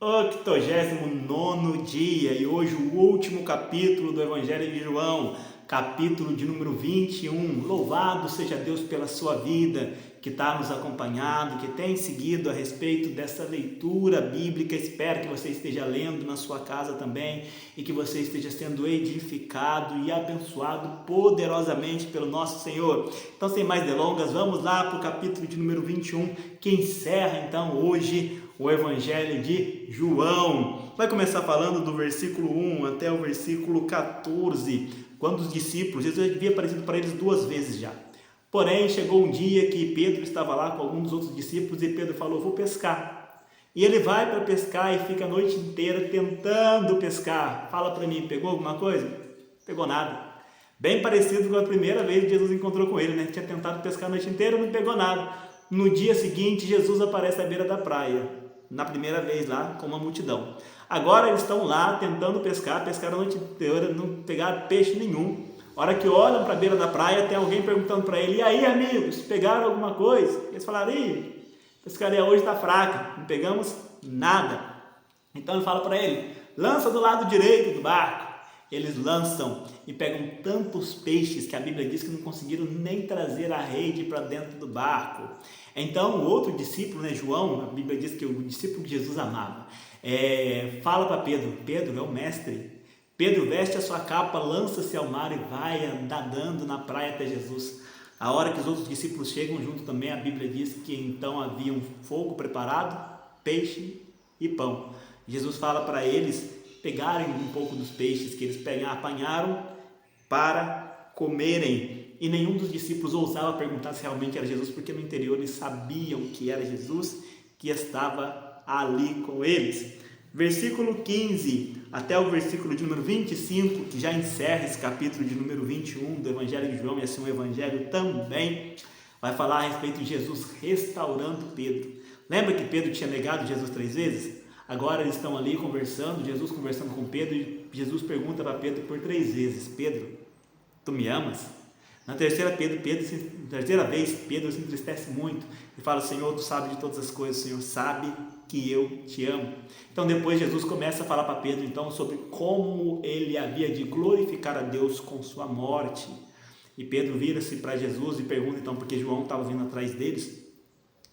89º dia e hoje o último capítulo do Evangelho de João, capítulo de número 21. Louvado seja Deus pela sua vida, que está nos acompanhando, que tem seguido a respeito dessa leitura bíblica. Espero que você esteja lendo na sua casa também e que você esteja sendo edificado e abençoado poderosamente pelo nosso Senhor. Então, sem mais delongas, vamos lá para o capítulo de número 21, que encerra então hoje o Evangelho de João. Vai começar falando do versículo 1 até o versículo 14, quando os discípulos, Jesus havia aparecido para eles 2 vezes já. Porém, chegou um dia que Pedro estava lá com alguns dos outros discípulos e Pedro falou: vou pescar. E ele vai para pescar e fica a noite inteira tentando pescar. Fala para mim, pegou alguma coisa? Pegou nada. Bem parecido com a primeira vez que Jesus encontrou com ele, né? Tinha tentado pescar a noite inteira, não pegou nada. No dia seguinte, Jesus aparece à beira da praia, na primeira vez lá, com uma multidão. Agora eles estão lá tentando pescar, pescaram a noite inteira, não pegaram peixe nenhum. A hora que olham para a beira da praia, tem alguém perguntando para ele: e aí, amigos, pegaram alguma coisa? Eles falaram: ih, a pescaria hoje está fraca, não pegamos nada. Então ele fala para ele: lança do lado direito do barco. Eles lançam e pegam tantos peixes que a Bíblia diz que não conseguiram nem trazer a rede para dentro do barco. Então o outro discípulo, João, a Bíblia diz que o discípulo que Jesus amava, fala para Pedro: Pedro é o mestre. Pedro veste a sua capa, lança-se ao mar e vai nadando na praia até Jesus. A hora que os outros discípulos chegam junto também, a Bíblia diz que então havia um fogo preparado, peixe e pão. Jesus fala para eles pegarem um pouco dos peixes que eles apanharam para comerem. E nenhum dos discípulos ousava perguntar se realmente era Jesus, porque no interior eles sabiam que era Jesus que estava ali com eles. Versículo 15 até o versículo de número 25, que já encerra esse capítulo de número 21 do Evangelho de João, e assim um evangelho também, vai falar a respeito de Jesus restaurando Pedro. Lembra que Pedro tinha negado Jesus 3 vezes? Agora eles estão ali conversando, Jesus conversando com Pedro, e Jesus pergunta para Pedro por 3 vezes: Pedro, tu me amas? Na terceira vez, Pedro se entristece muito e fala: Senhor, tu sabes de todas as coisas, o Senhor sabe que eu te amo. Então depois Jesus começa a falar para Pedro então sobre como ele havia de glorificar a Deus com sua morte. E Pedro vira-se para Jesus e pergunta então, porque João estava vindo atrás deles,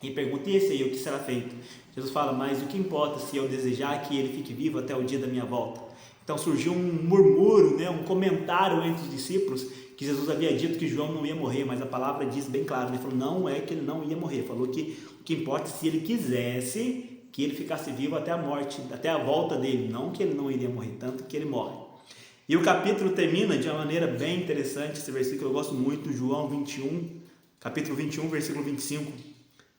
e pergunta: e esse aí, o que será feito? Jesus fala: mas o que importa se eu desejar que ele fique vivo até o dia da minha volta? Então surgiu um murmúrio, um comentário entre os discípulos, que Jesus havia dito que João não ia morrer, mas a palavra diz bem claro, ele falou: não é que ele não ia morrer, falou que o que importa é se ele quisesse que ele ficasse vivo até a morte, até a volta dele, não que ele não iria morrer, tanto que ele morre. E o capítulo termina de uma maneira bem interessante, esse versículo eu gosto muito, João 21, capítulo 21, versículo 25.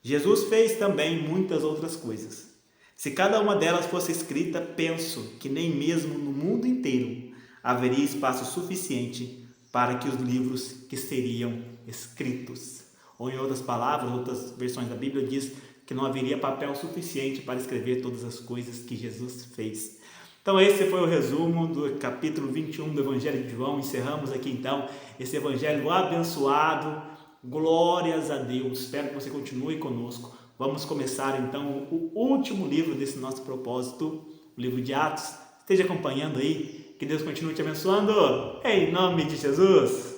Jesus fez também muitas outras coisas. Se cada uma delas fosse escrita, penso que nem mesmo no mundo inteiro haveria espaço suficiente para que os livros que seriam escritos. Ou em outras palavras, outras versões da Bíblia diz que não haveria papel suficiente para escrever todas as coisas que Jesus fez. Então esse foi o resumo do capítulo 21 do Evangelho de João. Encerramos aqui então esse Evangelho abençoado. Glórias a Deus. Espero que você continue conosco. Vamos começar então o último livro desse nosso propósito, o livro de Atos. Esteja acompanhando aí. Que Deus continue te abençoando. Em nome de Jesus.